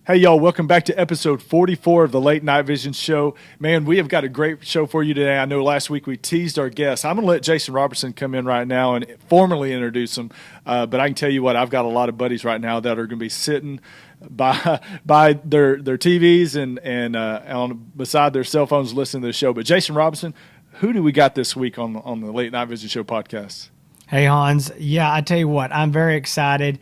Hey, y'all, welcome back to episode 44 of the Late Night Vision Show. Man, we have got a great show for you today. I know last week we teased our guests. I'm going to let Jason Robertson come in right now and formally introduce him. But I can tell you what, I've got a lot of buddies right now that are going to be sitting by their TVs and on beside their cell phones listening to the show. But Jason Robertson, who do we got this week on the Late Night Vision Show podcast? Hey, Hans. Yeah, I tell you what, I'm very excited.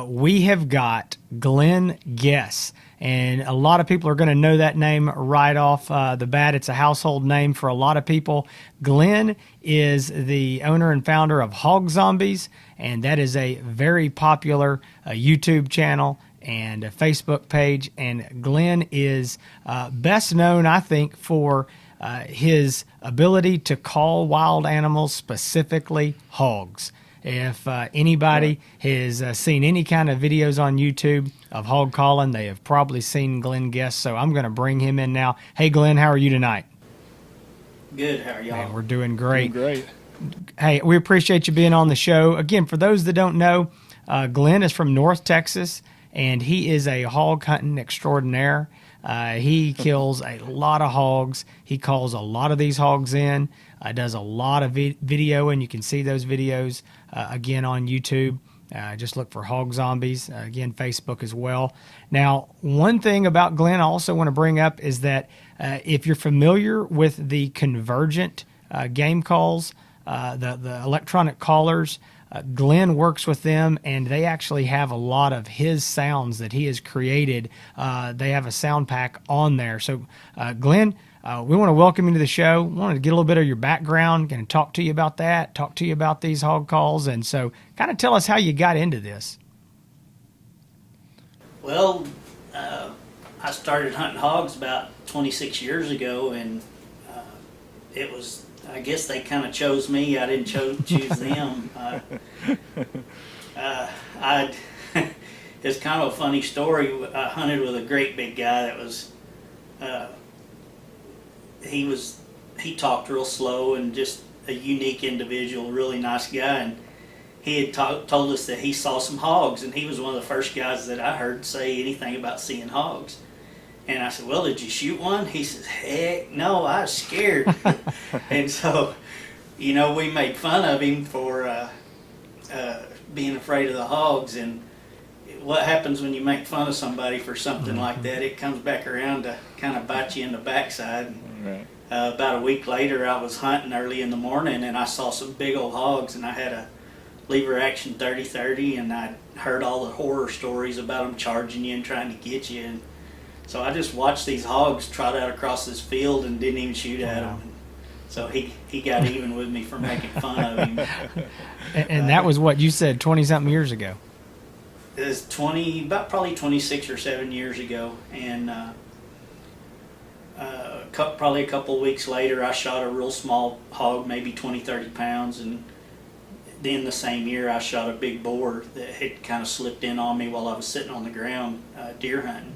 We have got Glenn Guess, and a lot of people are going to know that name right off the bat. It's a household name for a lot of people. Glenn is the owner and founder of Hog Zombies, and that is a very popular YouTube channel and a Facebook page. And Glenn is best known, I think, for his ability to call wild animals, specifically hogs. If anybody has seen any kind of videos on YouTube of hog calling, they have probably seen Glenn Guess. So I'm going to bring him in now. Hey, Glenn, how are you tonight? Good. How are y'all? Man, we're doing great. Doing great. Hey, we appreciate you being on the show. Again, for those that don't know, Glenn is from North Texas, and he is a hog hunting extraordinaire. He kills a lot of hogs. He calls a lot of these hogs in, does a lot of video, and you can see those videos again on YouTube. Just look for Hog Zombies, again, Facebook as well. Now, one thing about Glenn I also want to bring up is that if you're familiar with the Convergent game calls, the electronic callers, Glenn works with them, and they actually have a lot of his sounds that he has created. They have a sound pack on there. So, Glenn, we want to welcome you to the show. We wanted to get a little bit of your background and talk to you about that, talk to you about these hog calls. And so kind of tell us how you got into this. Well, I started hunting hogs about 26 years ago, and it was, I guess they kind of chose me. I didn't choose them. It's kind of a funny story. I hunted with a great big guy that was, he talked real slow and just a unique individual, really nice guy. And he had told us that he saw some hogs, and he was one of the first guys that I heard say anything about seeing hogs. And I said, well, did you shoot one? He says, heck no, I was scared. And so, we made fun of him for being afraid of the hogs. And what happens when you make fun of somebody for something like that, it comes back around to kind of bite you in the backside. Right. About a week later, I was hunting early in the morning, and I saw some big old hogs, and I had a lever action 30-30, and I heard all the horror stories about them charging you and trying to get you. And so I just watched these hogs trot out across this field and didn't even shoot at them. And so he got even with me for making fun of him. And that was what you said 20-something years ago. It was probably 26 or 7 years ago. And probably a couple of weeks later, I shot a real small hog, maybe 20-30 pounds. And then the same year, I shot a big boar that had kind of slipped in on me while I was sitting on the ground deer hunting.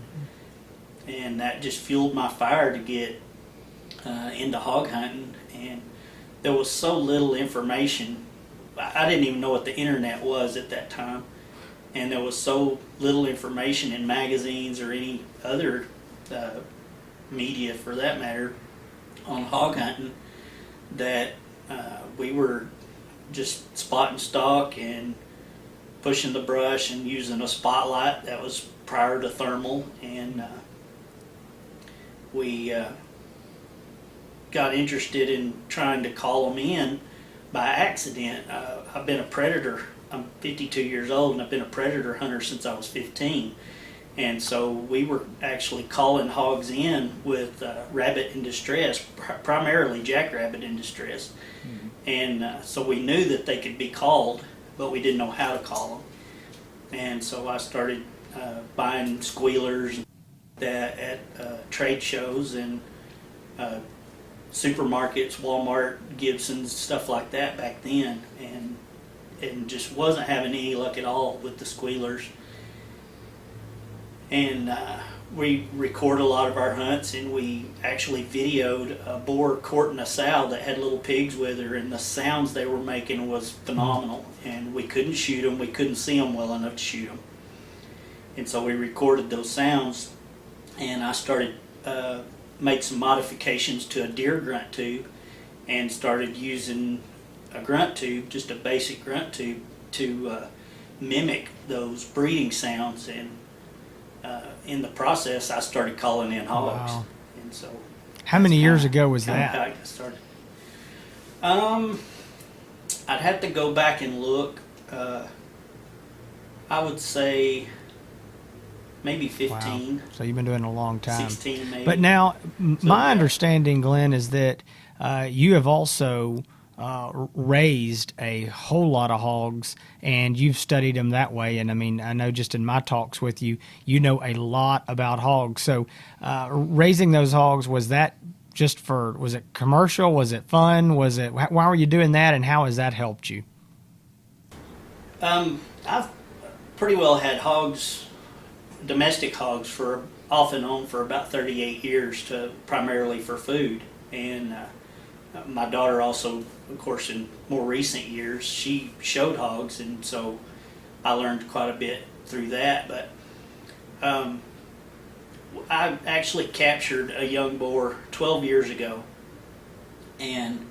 And that just fueled my fire to get into hog hunting. And there was so little information. I didn't even know what the internet was at that time. And there was so little information in magazines or any other media, for that matter, on hog hunting, that we were just spotting stock and pushing the brush and using a spotlight that was prior to thermal. And we got interested in trying to call them in by accident. I've been a predator. I'm 52 years old, and I've been a predator hunter since I was 15. And so we were actually calling hogs in with rabbit in distress, primarily jackrabbit in distress. Mm-hmm. And so we knew that they could be called, but we didn't know how to call them. And so I started buying squealers that at trade shows and supermarkets, Walmart, Gibson's, stuff like that back then, and just wasn't having any luck at all with the squealers. And we record a lot of our hunts, and we actually videoed a boar courting a sow that had little pigs with her, and the sounds they were making was phenomenal. And we couldn't shoot them, we couldn't see them well enough to shoot them. And so we recorded those sounds and I started made some modifications to a deer grunt tube, and started using a grunt tube, just a basic grunt tube, to mimic those breeding sounds. And in the process, I started calling in hogs. Wow. And so, How many years kinda- ago was kinda how that? I got started. I'd have to go back and look. I would say maybe 15, Wow. So you've been doing it a long time. 16 maybe. But now, my yeah. understanding, Glenn, is that you have also raised a whole lot of hogs, and you've studied them that way. And I mean, I know just in my talks with you, you know a lot about hogs. So raising those hogs, was that just was it commercial? Was it fun? Why were you doing that, and how has that helped you? I've pretty well had hogs, domestic hogs, for off and on for about 38 years, primarily for food. And my daughter also, of course, in more recent years, she showed hogs, and so I learned quite a bit through that. But I actually captured a young boar 12 years ago, and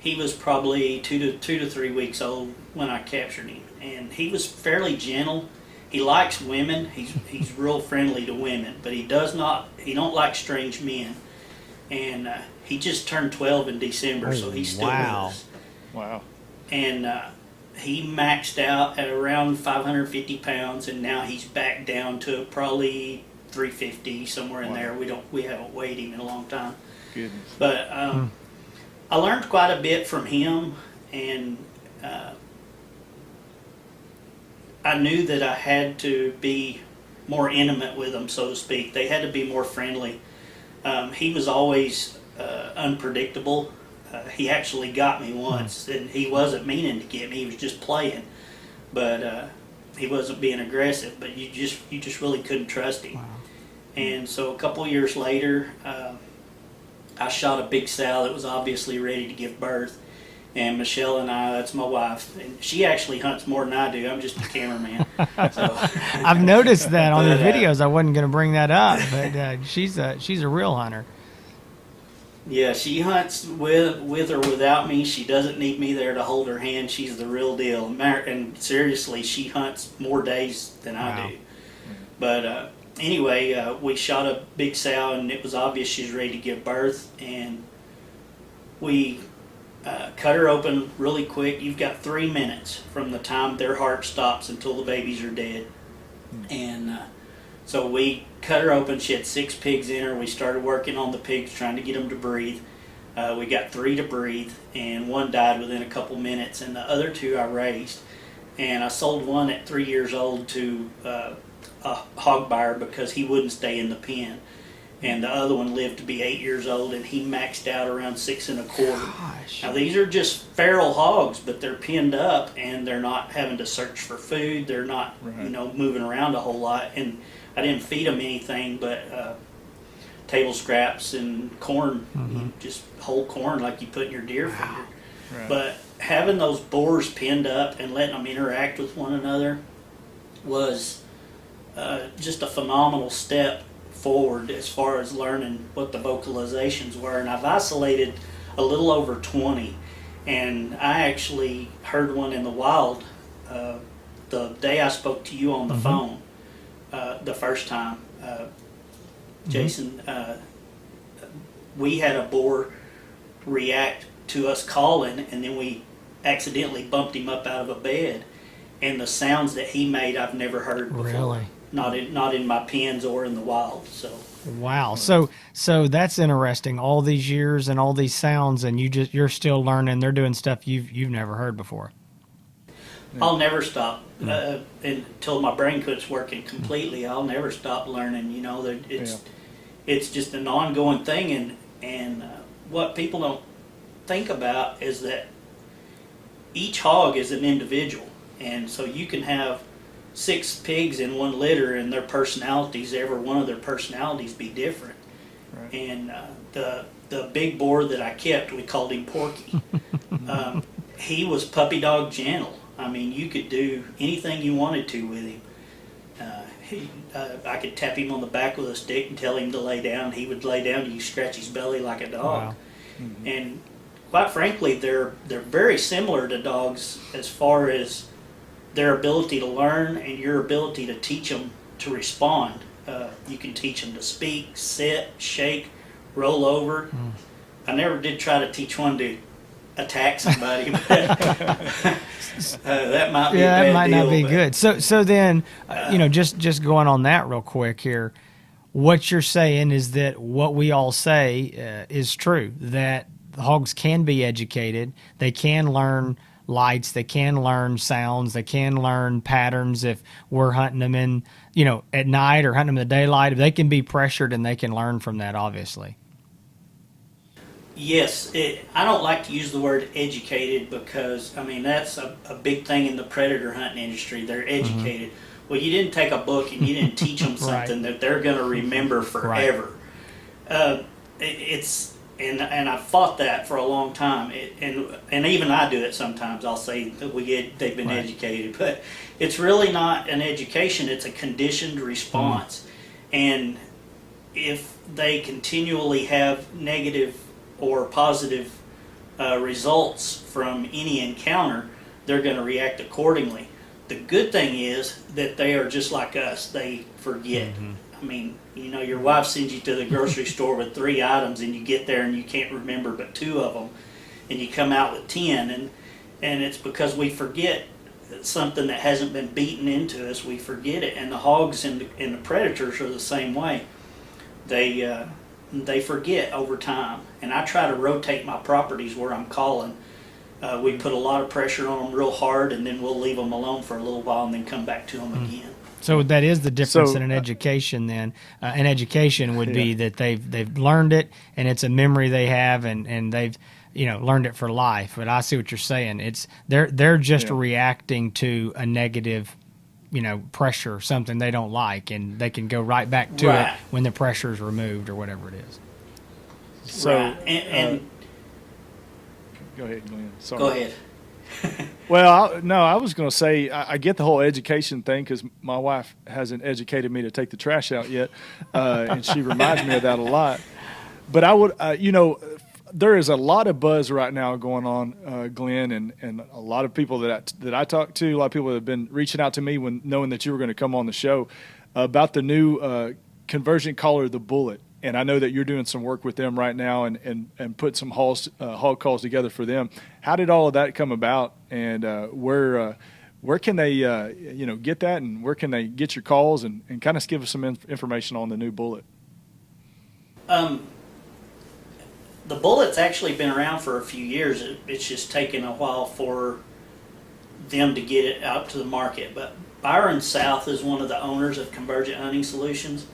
he was probably two to 3 weeks old when I captured him, and he was fairly gentle. He likes women. He's real friendly to women, but he don't like strange men. And he just turned 12 in December, so he's still with us. Wow. And he maxed out at around 550 pounds, and now he's back down to probably 350, somewhere in there. We haven't weighed him in a long time. Goodness. But I learned quite a bit from him, and I knew that I had to be more intimate with them, so to speak. They had to be more friendly. He was always unpredictable. He actually got me once, and he wasn't meaning to get me. He was just playing, but he wasn't being aggressive. But you just really couldn't trust him. Wow. And so a couple of years later, I shot a big sow that was obviously ready to give birth. And Michelle and I, that's my wife, and she actually hunts more than I do. I'm just a cameraman. So, I've noticed that on your But, videos. I wasn't going to bring that up, but she's a real hunter. yeah, she hunts with or without me. She doesn't need me there to hold her hand. She's the real deal. And seriously, she hunts more days than I do. But anyway, we shot a big sow, and it was obvious she was ready to give birth. And we cut her open really quick. You've got 3 minutes from the time their heart stops until the babies are dead. And so we cut her open. She had 6 pigs in her. We started working on the pigs, trying to get them to breathe. We got 3 to breathe, and 1 died within a couple minutes, and the other 2 I raised. And I sold one at 3 years old to a hog buyer because he wouldn't stay in the pen. And the other one lived to be 8 years old, and he maxed out around 6 1/4. Gosh. Now these are just feral hogs, but they're pinned up, and they're not having to search for food. They're not, moving around a whole lot. And I didn't feed them anything but table scraps and corn, just whole corn like you put in your deer feeder. Right. But having those boars pinned up and letting them interact with one another was just a phenomenal step forward as far as learning what the vocalizations were. And I've isolated a little over 20, and I actually heard one in the wild the day I spoke to you on the phone the first time. Jason, we had a boar react to us calling, and then we accidentally bumped him up out of a bed, and the sounds that he made I've never heard before. Really? Not in my pens or in the wild. So Wow. So that's interesting. All these years and all these sounds, and you're still learning. They're doing stuff you've never heard before. I'll never stop until my brain quits working completely. I'll never stop learning. It's just an ongoing thing, and what people don't think about is that each hog is an individual, and so you can have 6 pigs in one litter, and their personalities, every one of their personalities, be different. Right. And the big boar that I kept, we called him Porky. He was puppy dog gentle. I mean, you could do anything you wanted to with him. I could tap him on the back with a stick and tell him to lay down. He would lay down. You scratch his belly like a dog. Wow. And quite frankly, they're very similar to dogs as far as their ability to learn and your ability to teach them to respond. You can teach them to speak, sit, shake, roll over. I never did try to teach one to attack somebody, but that might be a bad that might deal, not be but, good. So then, just going on that real quick here, what you're saying is that what we all say is true, that hogs can be educated. They can learn lights. They can learn sounds. They can learn patterns if we're hunting them in, at night or hunting them in the daylight. They can be pressured and they can learn from that, obviously. Yes, I don't like to use the word educated because, that's a big thing in the predator hunting industry. They're educated. Well, you didn't take a book and you didn't teach them something that they're going to remember forever. Right. And I've fought that for a long time. And even I do it sometimes. I'll say that they've been educated. But it's really not an education. It's a conditioned response. And if they continually have negative or positive results from any encounter, they're going to react accordingly. The good thing is that they are just like us. They forget. Your wife sends you to the grocery store with 3 items and you get there and you can't remember but 2 of them and you come out with 10 and it's because we forget something that hasn't been beaten into us. We forget it. And the hogs and the predators are the same way. They forget over time. And I try to rotate my properties where I'm calling. We put a lot of pressure on them real hard, and then we'll leave them alone for a little while and then come back to them again. So that is the difference in an education then. An education would be that they've learned it, and it's a memory they have, and they've learned it for life. But I see what you're saying. It's they're just reacting to a negative pressure, something they don't like, and they can go right back to it when the pressure is removed or whatever it is. So, and go ahead, Glenn. Sorry. Go ahead. Well, I was going to say I get the whole education thing because my wife hasn't educated me to take the trash out yet, and she reminds me of that a lot. But I would, there is a lot of buzz right now going on, Glenn, and a lot of people that I talk to, a lot of people that have been reaching out to me when knowing that you were going to come on the show about the new Convergent collar, the Bullet. And I know that you're doing some work with them right now and put some hog calls together for them. How did all of that come about, and where can they get that, and where can they get your calls, and kind of give us some information on the new Bullet? The Bullet's actually been around for a few years. It's just taken a while for them to get it out to the market. But Byron South is one of the owners of Convergent Hunting Solutions.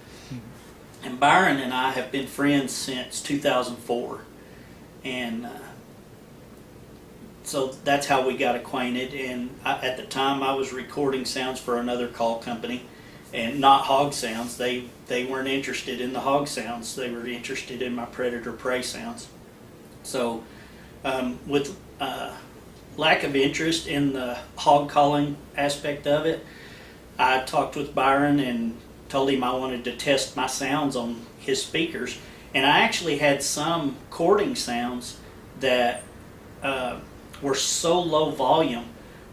And Byron and I have been friends since 2004. And so that's how we got acquainted. And at the time, I was recording sounds for another call company, and not hog sounds. They weren't interested in the hog sounds. They were interested in my predator prey sounds. So with lack of interest in the hog calling aspect of it, I talked with Byron and told him I wanted to test my sounds on his speakers. And I actually had some cording sounds that were so low volume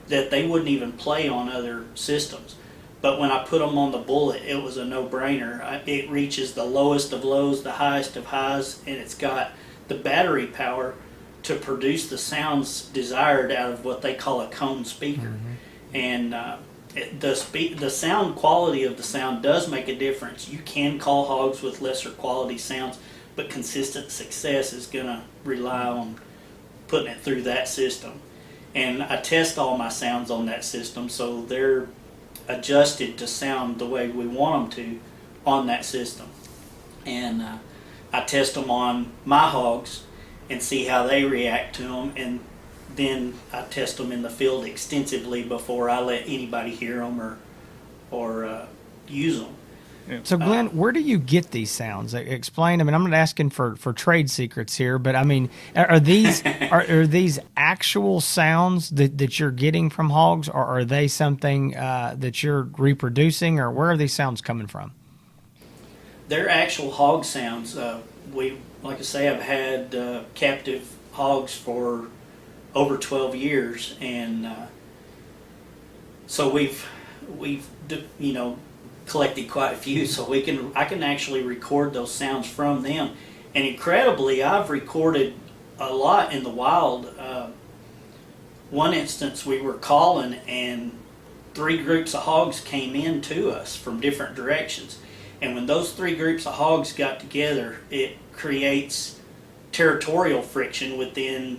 that they wouldn't even play on other systems. But when I put them on the Bullet, it was a no-brainer. It reaches the lowest of lows, the highest of highs, and it's got the battery power to produce the sounds desired out of what they call a cone speaker. And the sound quality of the sound does make a difference. You can call hogs with lesser quality sounds, but consistent success is going to rely on putting it through that system. And I test all my sounds on that system, so they're adjusted to sound the way we want them to on that system. And I test them on my hogs and see how they react to them, and then I test them in the field extensively before I let anybody hear them or use them. So, Glenn, where do you get these sounds? Explain. I mean, I'm not asking for trade secrets here, but I mean, are these are these actual sounds that you're getting from hogs, or are they something that you're reproducing, or where are these sounds coming from? They're actual hog sounds. We, like I say, I've had captive hogs for over 12 years, and so we've collected quite a few, so I can actually record those sounds from them. And incredibly, I've recorded a lot in the wild. One instance, we were calling, and 3 groups of hogs came in to us from different directions. And when those 3 groups of hogs got together, it creates territorial friction within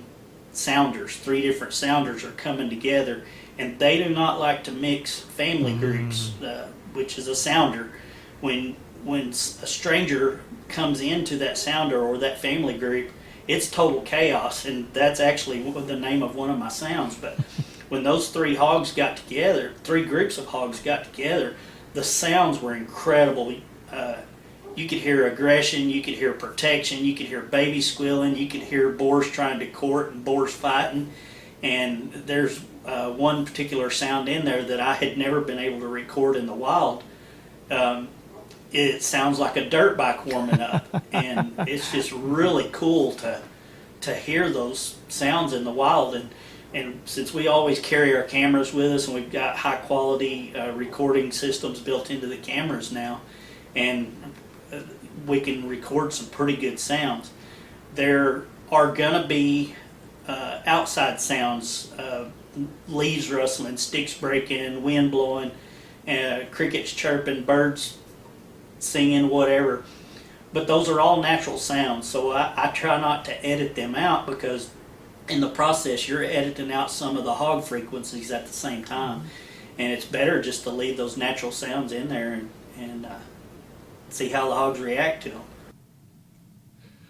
sounders. 3 different sounders are coming together, and they do not like to mix family groups, which is a sounder. When a stranger comes into that sounder or that family group, it's total chaos, and that's actually the name of one of my sounds. But when those 3 hogs got together, 3 groups of hogs got together, the sounds were incredible. You could hear aggression, you could hear protection, you could hear babies squealing, you could hear boars trying to court and boars fighting. And there's one particular sound in there that I had never been able to record in the wild. It sounds like a dirt bike warming up, and it's just really cool to hear those sounds in the wild. And since we always carry our cameras with us, and we've got high quality recording systems built into the cameras now, and we can record some pretty good sounds. There are gonna be outside sounds, leaves rustling, sticks breaking, wind blowing, crickets chirping, birds singing, whatever. But those are all natural sounds, so I try not to edit them out, because in the process you're editing out some of the hog frequencies at the same time. And it's better just to leave those natural sounds in there and see how the hogs react to them.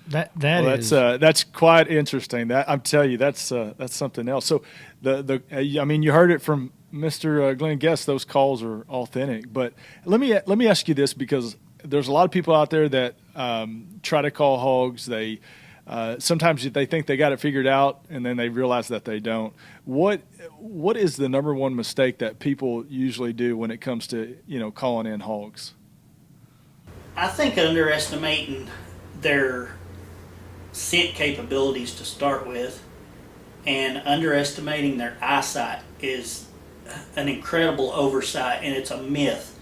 That's quite interesting. That I'm telling you, that's something else. So I mean, you heard it from Mr. Glenn Guest. Those calls are authentic. But let me ask you this, because there's a lot of people out there that try to call hogs. They sometimes they think they got it figured out, and then they realize that they don't. What is the number one mistake that people usually do when it comes to calling in hogs? I think underestimating their scent capabilities to start with, and underestimating their eyesight is an incredible oversight, and it's a myth.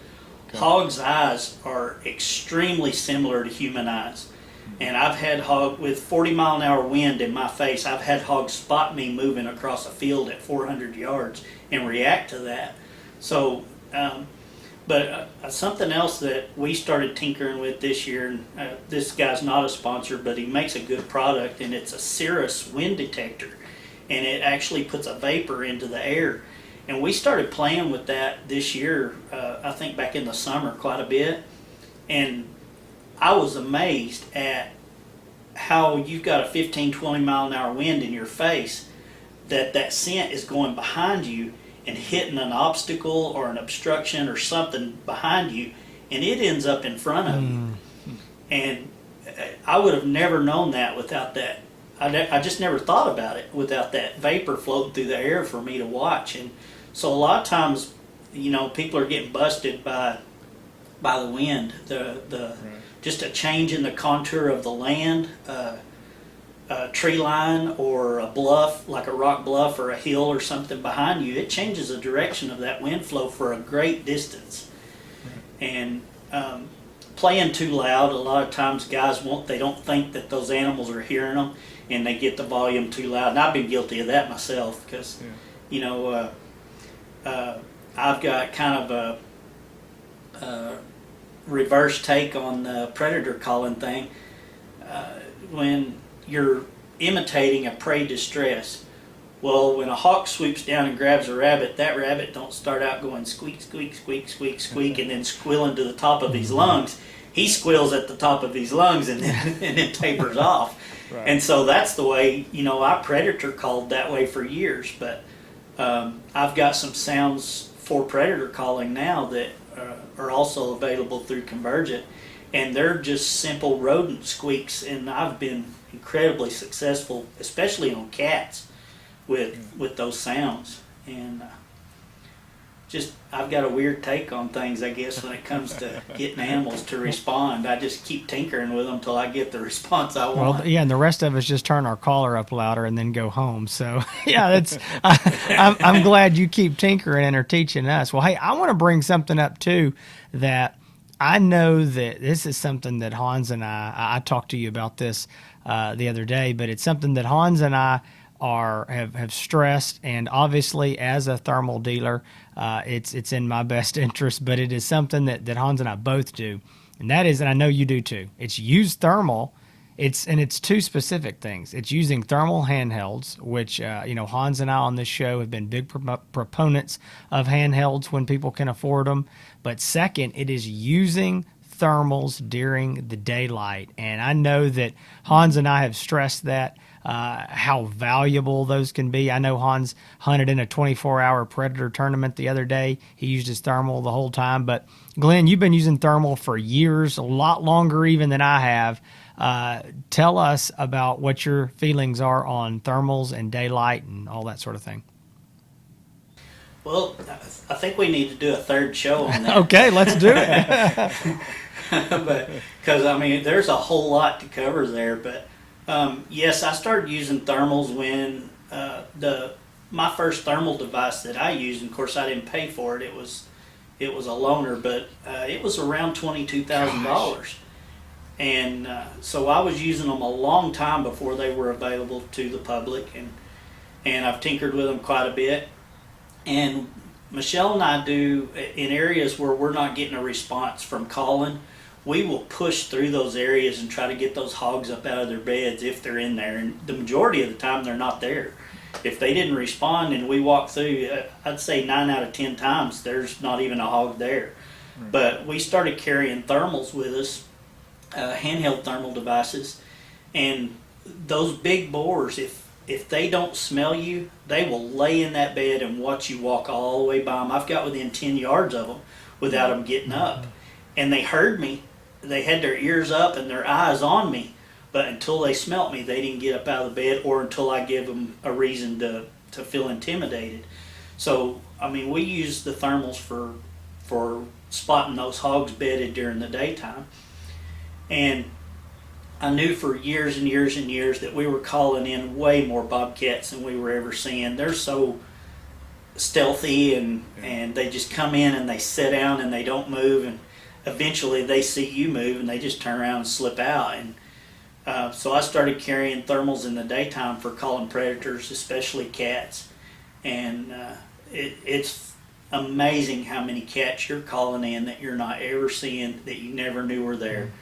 Okay. Hogs' eyes are extremely similar to human eyes. And I've had hog with 40-mile-an-hour wind in my face. I've had hogs spot me moving across a field at 400 yards and react to that. So, but something else that we started tinkering with this year, and this guy's not a sponsor, but he makes a good product, and it's a Cirrus wind detector, and it actually puts a vapor into the air. And we started playing with that this year, I think back in the summer, quite a bit. And I was amazed at how you've got a 15, 20-mile-an-hour wind in your face, that scent is going behind you and hitting an obstacle or an obstruction or something behind you, and it ends up in front of you. And I would have never known that without that. I just never thought about it without that vapor floating through the air for me to watch. And so a lot of times, people are getting busted by the wind. Right. Just a change in the contour of the land, a tree line or a bluff, like a rock bluff or a hill or something behind you, it changes the direction of that wind flow for a great distance. Right. And playing too loud, a lot of times guys they don't think that those animals are hearing them, and they get the volume too loud. And I've been guilty of that myself, because I've got kind of a reverse take on the predator calling thing. When you're imitating a prey distress, well, when a hawk swoops down and grabs a rabbit, that rabbit don't start out going squeak, squeak, squeak, squeak, squeak, and then squealing to the top of his lungs. He squeals at the top of his lungs and then tapers off. Right. And so that's the way, I predator called that way for years. But I've got some sounds for predator calling now that are also available through Convergent, and they're just simple rodent squeaks, and I've been incredibly successful, especially on cats, with those sounds. And just I've got a weird take on things, I guess, when it comes to getting animals to respond. I just keep tinkering with them until I get the response I want. Well, yeah, and the rest of us just turn our collar up louder and then go home. So, yeah, I'm glad you keep tinkering and are teaching us. Well, hey, I want to bring something up too that I know that this is something that Hans and I talked to you about this the other day, but it's something that Hans and I have stressed, and obviously as a thermal dealer, it's in my best interest, but it is something that Hans and I both do, and that is, and I know you do too, it's use thermal. It's two specific things. It's using thermal handhelds, which Hans and I on this show have been big proponents of handhelds when people can afford them. But second, it is using thermals during the daylight, and I know that Hans and I have stressed that. How valuable those can be. I know Hans hunted in a 24-hour predator tournament the other day. He used his thermal the whole time. But Glenn, you've been using thermal for years, a lot longer even than I have. Tell us about what your feelings are on thermals and daylight and all that sort of thing. Well, I think we need to do a third show on that. Okay, let's do it. But because I mean, there's a whole lot to cover there. But yes, I started using thermals when my first thermal device that I used. And of course, I didn't pay for it. It was a loaner, but it was around $22,000. And so I was using them a long time before they were available to the public, and I've tinkered with them quite a bit. And Michelle and I do, in areas where we're not getting a response from calling, we will push through those areas and try to get those hogs up out of their beds if they're in there. And the majority of the time, they're not there. If they didn't respond and we walk through, I'd say 9 out of 10 times, there's not even a hog there. Right. But we started carrying thermals with us, handheld thermal devices, and those big boars, if they don't smell you, they will lay in that bed and watch you walk all the way by them. I've got within 10 yards of them without them getting up. And they heard me. They had their ears up and their eyes on me, but until they smelt me, they didn't get up out of the bed, or until I give them a reason to feel intimidated. So, I mean, we use the thermals for spotting those hogs bedded during the daytime. And I knew for years and years and years that we were calling in way more bobcats than we were ever seeing. They're so stealthy, and they just come in and they sit down and they don't move, and eventually they see you move and they just turn around and slip out. And so I started carrying thermals in the daytime for calling predators, especially cats. And it's amazing how many cats you're calling in that you're not ever seeing, that you never knew were there.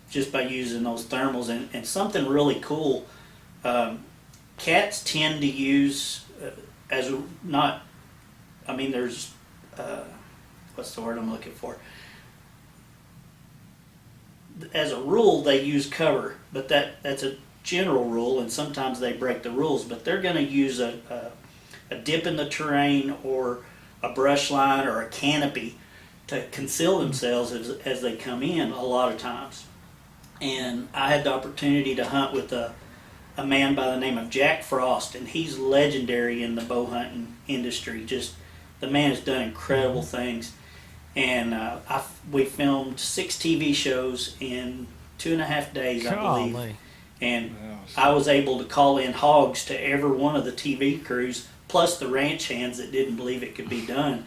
Just by using those thermals. And something really cool, cats tend to use there's what's the word I'm looking for? As a rule, they use cover, but that's a general rule, and sometimes they break the rules. But they're going to use a dip in the terrain, or a brush line, or a canopy to conceal themselves as they come in a lot of times. And I had the opportunity to hunt with a man by the name of Jack Frost, and he's legendary in the bow hunting industry. Just the man has done incredible things. And we filmed 6 TV shows in 2.5 days, I believe. And I was able to call in hogs to every one of the TV crews, plus the ranch hands that didn't believe it could be done.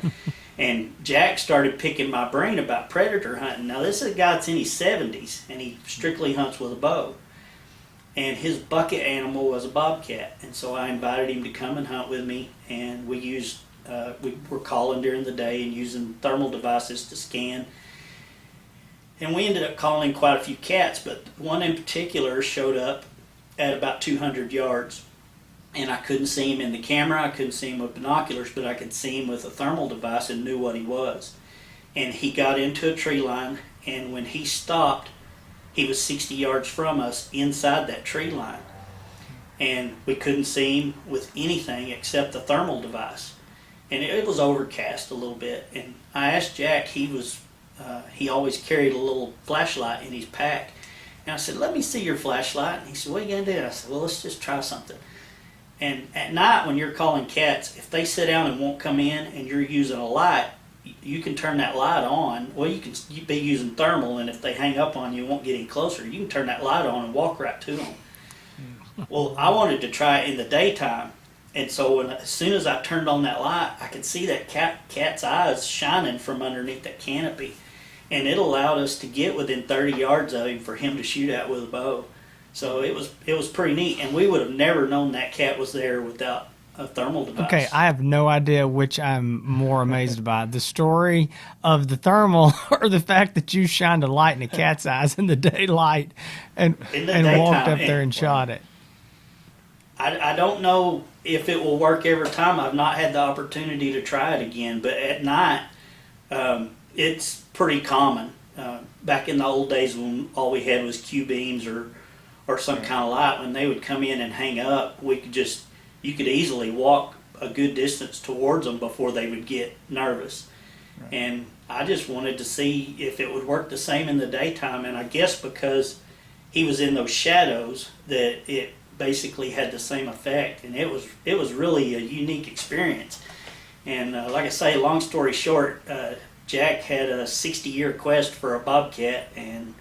And Jack started picking my brain about predator hunting. Now, this is a guy that's in his 70s, and he strictly hunts with a bow. And his bucket animal was a bobcat. And so I invited him to come and hunt with me, and we were calling during the day and using thermal devices to scan. And we ended up calling quite a few cats, but one in particular showed up at about 200 yards. And I couldn't see him in the camera, I couldn't see him with binoculars, but I could see him with a thermal device and knew what he was. And he got into a tree line, and when he stopped, he was 60 yards from us inside that tree line. And we couldn't see him with anything except the thermal device. and it was overcast a little bit. And I asked Jack, he always carried a little flashlight in his pack. And I said, let me see your flashlight. And he said, what are you going to do? And I said, well, let's just try something. And at night when you're calling cats, if they sit down and won't come in and you're using a light, you can turn that light on. Well, you'd be using thermal, and if they hang up on you and won't get any closer, you can turn that light on and walk right to them. Well, I wanted to try it in the daytime. And so as soon as I turned on that light, I could see that cat's eyes shining from underneath that canopy. And it allowed us to get within 30 yards of him for him to shoot at with a bow. So it was pretty neat. And we would have never known that cat was there without a thermal device. Okay, I have no idea which I'm more amazed by. The story of the thermal or the fact that you shined a light in a cat's eyes in the daylight and walked up there and shot it. I don't know if it will work every time. I've not had the opportunity to try it again, but at night, it's pretty common. Back in the old days when all we had was Q beams or some kind of light, when they would come in and hang up, you could easily walk a good distance towards them before they would get nervous. Right. And I just wanted to see if it would work the same in the daytime, and I guess because he was in those shadows that it basically had the same effect, and it was really a unique experience. And like I say, long story short, Jack had a 60-year quest for a bobcat, and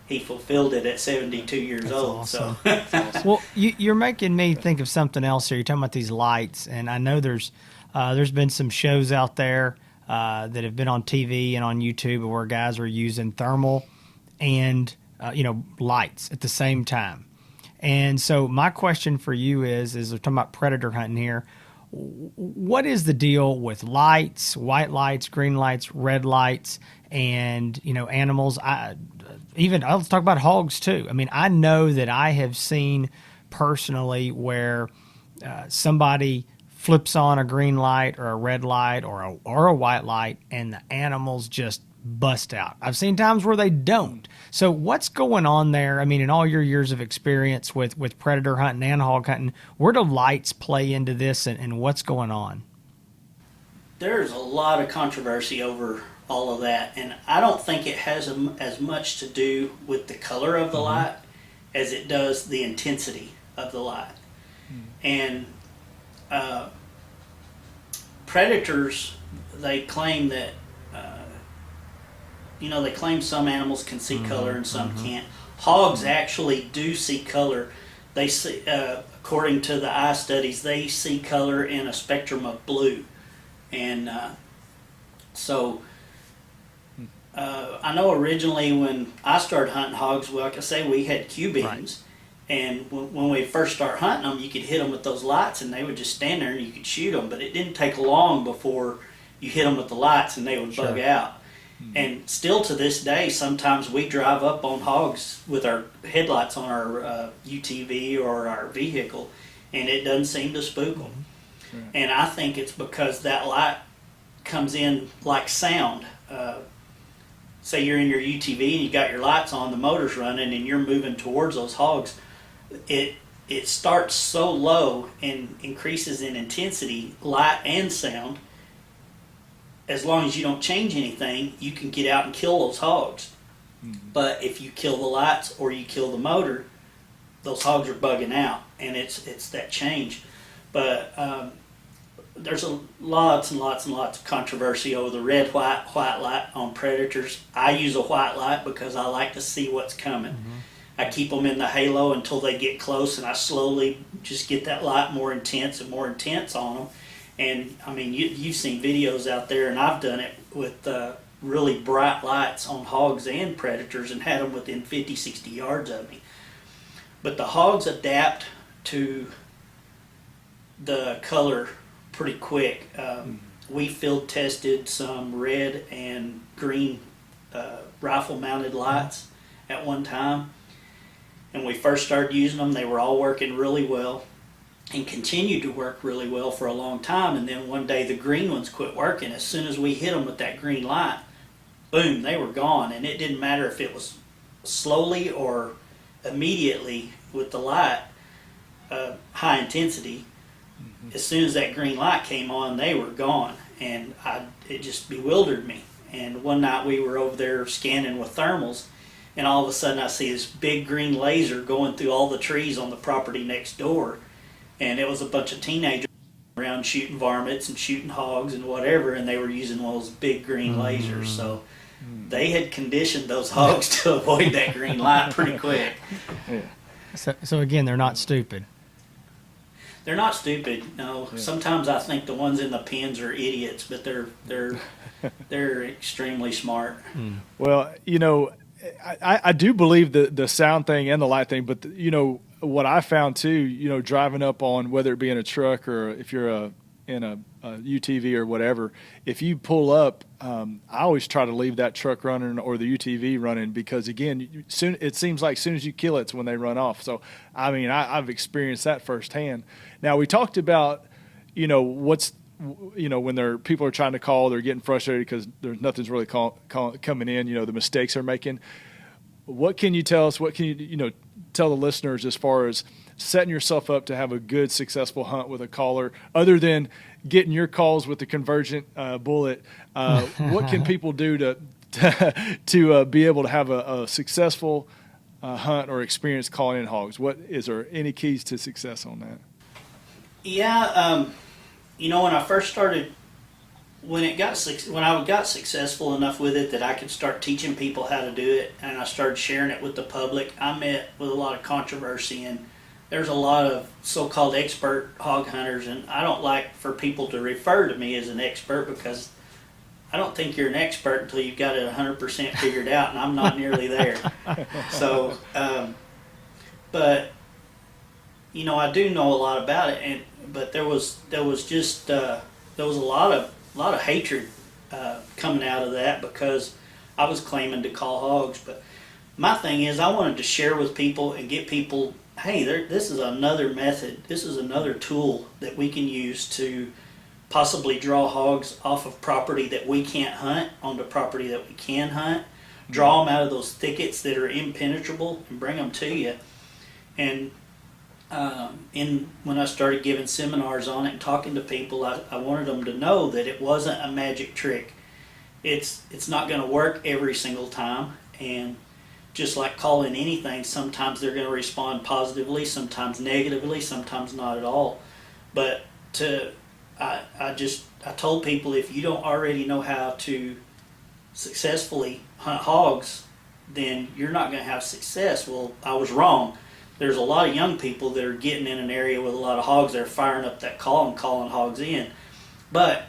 he fulfilled it at 72 years That's old. Awesome. So, That's awesome. Well, you're making me think of something else here. You're talking about these lights, and I know there's been some shows out there that have been on TV and on YouTube where guys are using thermal and lights at the same time. And so my question for you is we're talking about predator hunting here. What is the deal with lights, white lights, green lights, red lights, and animals? Let's talk about hogs too. I mean, I know that I have seen personally where somebody flips on a green light or a red light or a white light, and the animals just bust out. I've seen times where they don't. So what's going on there? I mean, in all your years of experience with predator hunting and hog hunting, where do lights play into this, and what's going on? There's a lot of controversy over all of that, and I don't think it has as much to do with the color of the light as it does the intensity of the light. And predators, they claim that they claim some animals can see color and some can't. Hogs actually do see color. They see, according to the eye studies, they see color in a spectrum of blue. And I know originally when I started hunting hogs, well, like I say, we had Q beams. Right. And when we first started hunting them, you could hit them with those lights and they would just stand there and you could shoot them. But it didn't take long before you hit them with the lights and they would bug out. And still to this day, sometimes we drive up on hogs with our headlights on our UTV or our vehicle, and it doesn't seem to spook them. Right. And I think it's because that light comes in like sound. Say you're in your UTV and you got your lights on, the motor's running, and you're moving towards those hogs. It starts so low and increases in intensity, light and sound. As long as you don't change anything, you can get out and kill those hogs. But if you kill the lights or you kill the motor, those hogs are bugging out, and it's that change. But there's lots and lots and lots of controversy over the red, white light on predators. I use a white light because I like to see what's coming. I keep them in the halo until they get close, and I slowly just get that light more intense and more intense on them. And, I mean, you've seen videos out there, and I've done it with really bright lights on hogs and predators and had them within 50, 60 yards of me. But the hogs adapt to the color pretty quick. We field tested some red and green rifle-mounted lights at one time. And we first started using them. They were all working really well and continued to work really well for a long time. And then one day the green ones quit working. As soon as we hit them with that green light, boom, they were gone. And it didn't matter if it was slowly or immediately with the light, high intensity, as soon as that green light came on, they were gone, and it just bewildered me. And one night we were over there scanning with thermals, and all of a sudden I see this big green laser going through all the trees on the property next door, and it was a bunch of teenagers around shooting varmints and shooting hogs and whatever, and they were using one of those big green lasers. So they had conditioned those hogs to avoid that green light pretty quick. Yeah. So again, they're not stupid. They're not stupid. No, sometimes I think the ones in the pens are idiots, but they're extremely smart. Well, I do believe the sound thing and the light thing, but what I found too, driving up on, whether it be in a truck or if you're in a UTV or whatever, if you pull up, I always try to leave that truck running or the UTV running, because again, it seems like as soon as you kill it's when they run off. So I mean, I've experienced that firsthand. Now we talked about when people are trying to call, they're getting frustrated because there's nothing's really coming in, the mistakes they're making. What can you tell us? What can you tell the listeners as far as setting yourself up to have a good, successful hunt with a caller, other than getting your calls with the Convergent Bullet? What can people do to be able to have a successful hunt or experience calling in hogs? Is there any keys to success on that? Yeah, when I first started, when I got successful enough with it that I could start teaching people how to do it, and I started sharing it with the public, I met with a lot of controversy, and there's a lot of so-called expert hog hunters, and I don't like for people to refer to me as an expert, because I don't think you're an expert until you've got it 100% figured out, and I'm not nearly there. So, but I do know a lot about it, but there was a lot of hatred coming out of that, because I was claiming to call hogs. But my thing is, I wanted to share with people and get people, hey, this is another method, this is another tool that we can use to possibly draw hogs off of property that we can't hunt onto property that we can hunt, draw them out of those thickets that are impenetrable and bring them to you. And when I started giving seminars on it and talking to people, I wanted them to know that it wasn't a magic trick. It's not going to work every single time, and just like calling anything, sometimes they're going to respond positively, sometimes negatively, sometimes not at all. But I told people, if you don't already know how to successfully hunt hogs, then you're not going to have success. Well, I was wrong. There's a lot of young people that are getting in an area with a lot of hogs. They're firing up that call and calling hogs in. But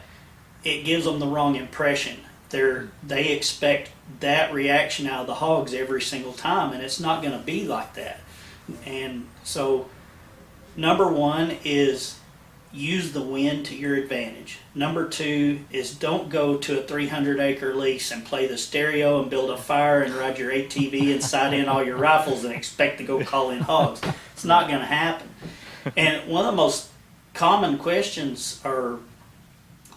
it gives them the wrong impression. They expect that reaction out of the hogs every single time, and it's not going to be like that. And so, number one is use the wind to your advantage. Number two is don't go to a 300-acre lease and play the stereo and build a fire and ride your ATV and sight in all your rifles and expect to go call in hogs. It's not going to happen. And one of the most common questions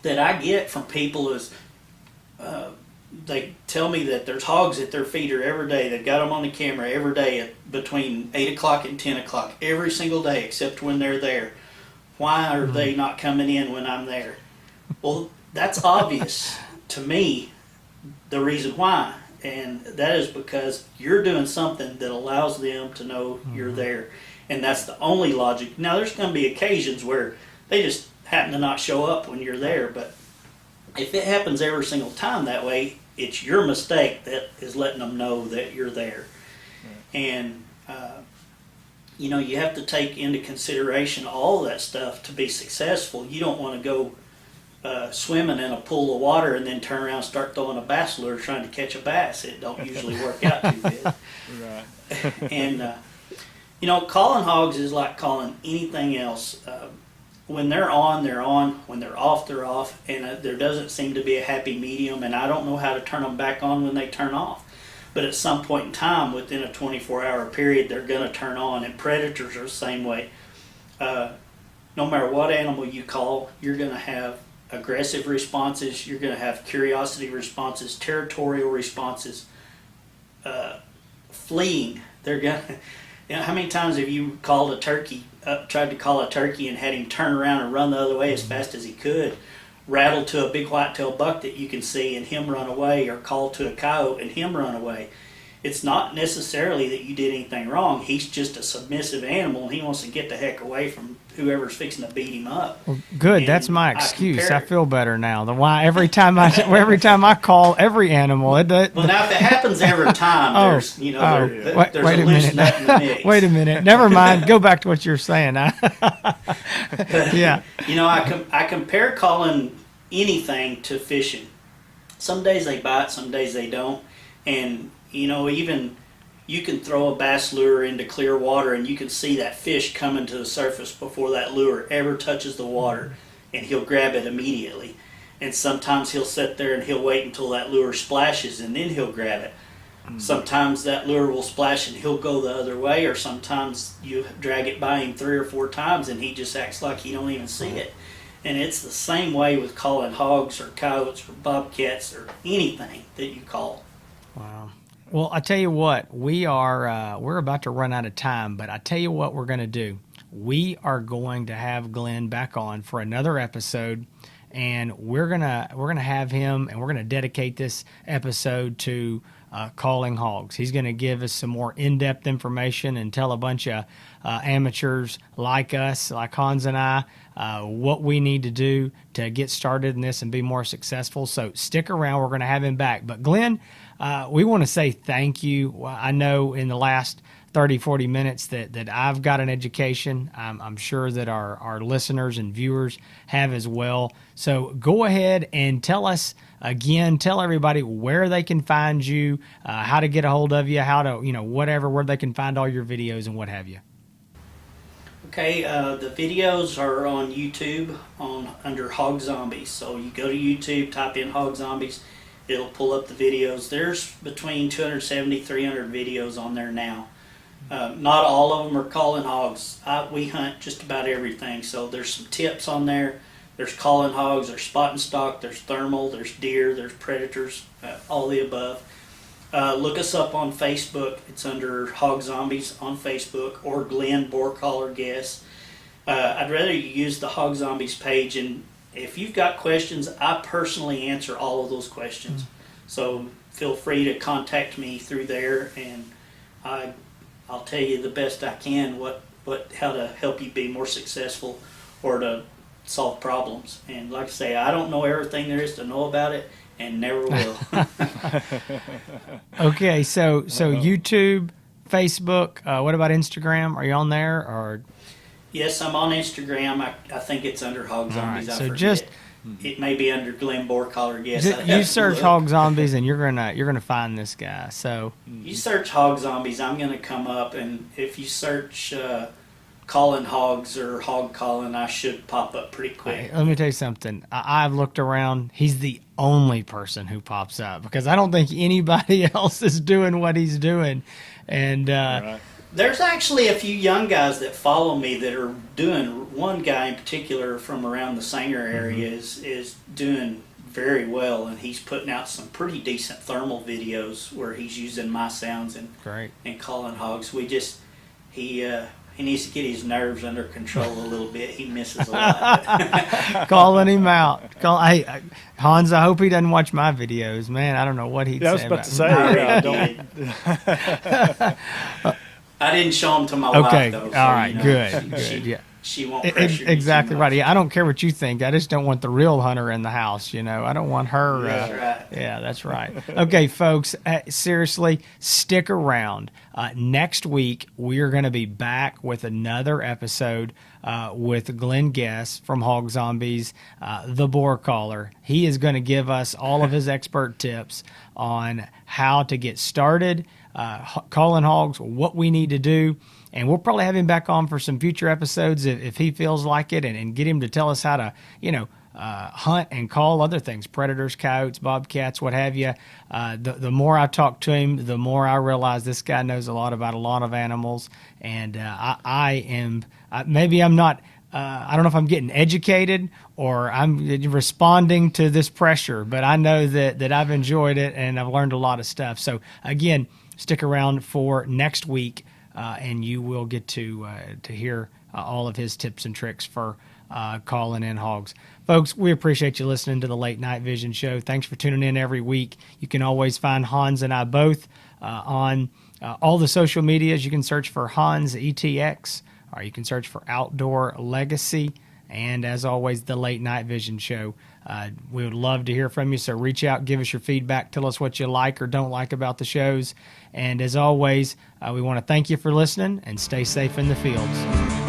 that I get from people is they tell me that there's hogs at their feeder every day. They've got them on the camera every day between 8 o'clock and 10 o'clock every single day except when they're there. Why are they not coming in when I'm there? Well, that's obvious to me, the reason why. And that is because you're doing something that allows them to know you're there. And that's the only logic. Now, there's going to be occasions where they just happen to not show up when you're there. But if it happens every single time that way, it's your mistake that is letting them know that you're there. Right. And you have to take into consideration all that stuff to be successful. You don't want to go swimming in a pool of water and then turn around and start throwing a bass lure trying to catch a bass. It don't usually work out too good. Right. And, calling hogs is like calling anything else. When they're on, they're on. When they're off, they're off. And there doesn't seem to be a happy medium, and I don't know how to turn them back on when they turn off. But at some point in time, within a 24-hour period, they're going to turn on, and predators are the same way. No matter what animal you call, you're going to have aggressive responses, you're going to have curiosity responses, territorial responses, fleeing. You know, how many times have you called a turkey, tried to call a turkey and had him turn around and run the other way as fast as he could, rattle to a big white-tailed buck that you can see and him run away, or call to a coyote and him run away? It's not necessarily that you did anything wrong. He's just a submissive animal, and he wants to get the heck away from whoever's fixing to beat him up. Well, good. And That's my excuse. I compare- feel better now. The why every time I call every animal, Well, now if it happens every time, there's there's a loose nut in the mix. Wait a minute. Never mind. Go back to what you're saying. Yeah. You know, I compare calling anything to fishing. Some days they bite, some days they don't, and you know, even you can throw a bass lure into clear water and you can see that fish coming to the surface before that lure ever touches the water, and he'll grab it immediately. And sometimes he'll sit there and he'll wait until that lure splashes and then he'll grab it. Sometimes that lure will splash and he'll go the other way, or sometimes you drag it by him 3 or 4 times and he just acts like he don't even see it. And it's the same way with calling hogs or coyotes or bobcats or anything that you call. Wow. Well, I tell you what, we're about to run out of time, but I tell you what we're going to do. We are going to have Glenn back on for another episode, and we're gonna have him, and we're gonna dedicate this episode to calling hogs. He's gonna give us some more in-depth information and tell a bunch of amateurs like us, like Hans and I, what we need to do to get started in this and be more successful. So stick around. We're going to have him back. But Glenn, we want to say thank you. I know in the last 30, 40 minutes that I've got an education. I'm sure that our listeners and viewers have as well. So go ahead and tell everybody where they can find you, how to get a hold of you, how to, where they can find all your videos and what have you. Okay, the videos are on YouTube under Hog Zombies. So you go to YouTube, type in Hog Zombies, it'll pull up the videos. There's between 270, 300 videos on there now. Not all of them are calling hogs. We hunt just about everything, so there's some tips on there. There's calling hogs, there's spot and stock, there's thermal, there's deer, there's predators, all the above. Look us up on Facebook. It's under Hog Zombies on Facebook, or Glenn Boar Caller Guess. I'd rather you use the Hog Zombies page, and if you've got questions, I personally answer all of those questions. So feel free to contact me through there, and I'll tell you the best I can how to help you be more successful or to solve problems. And like I say, I don't know everything there is to know about it, and never will. Okay, so YouTube, Facebook, what about Instagram? Are you on there? Or Yes, I'm on Instagram. I think it's under Hog Zombies. Right, I so forget. It may be under Glenn Boar Caller Guess. you search Hog Zombies and you're gonna find this guy. So You search Hog Zombies, I'm gonna come up, and if you search calling hogs or hog calling, I should pop up pretty quick. hey, let me tell you something. I've looked around. He's the only person who pops up because I don't think anybody else is doing what he's doing. And Right. There's actually a few young guys that follow me that are doing. One guy in particular from around the Sanger area is doing very well, and he's putting out some pretty decent thermal videos where he's using my sounds great. and calling hogs. He needs to get his nerves under control a little bit. He misses a lot. Calling him out. Hey, Hans, I hope he doesn't watch my videos, man. I don't know what he'd Yeah, I was say about to me. say, don't. I didn't show him to my Okay, wife, though. all so, right, you know, good, yeah. She won't pressure you Exactly too right. much. Yeah, I don't care what you think. I just don't want the real hunter in the house. I don't want her. That's right. Yeah, that's right. Okay, folks, seriously, stick around. Next week, we are going to be back with another episode with Glenn Guess from Hog Zombies, the Boar Caller. He is going to give us all of his expert tips on how to get started calling hogs, what we need to do. And we'll probably have him back on for some future episodes if he feels like it, and get him to tell us how to, hunt and call other things, predators, coyotes, bobcats, what have you. The more I talk to him, the more I realize this guy knows a lot about a lot of animals. And I don't know if I'm getting educated or I'm responding to this pressure, but I know that I've enjoyed it and I've learned a lot of stuff. So again, stick around for next week and you will get to hear all of his tips and tricks for calling in hogs. Folks, we appreciate you listening to the Late Night Vision Show. Thanks for tuning in every week. You can always find Hans and I both on all the social medias. You can search for Hans ETX, or you can search for Outdoor Legacy. And as always, the Late Night Vision Show. We would love to hear from you, so reach out, give us your feedback, tell us what you like or don't like about the shows. And as always, we want to thank you for listening, and stay safe in the fields.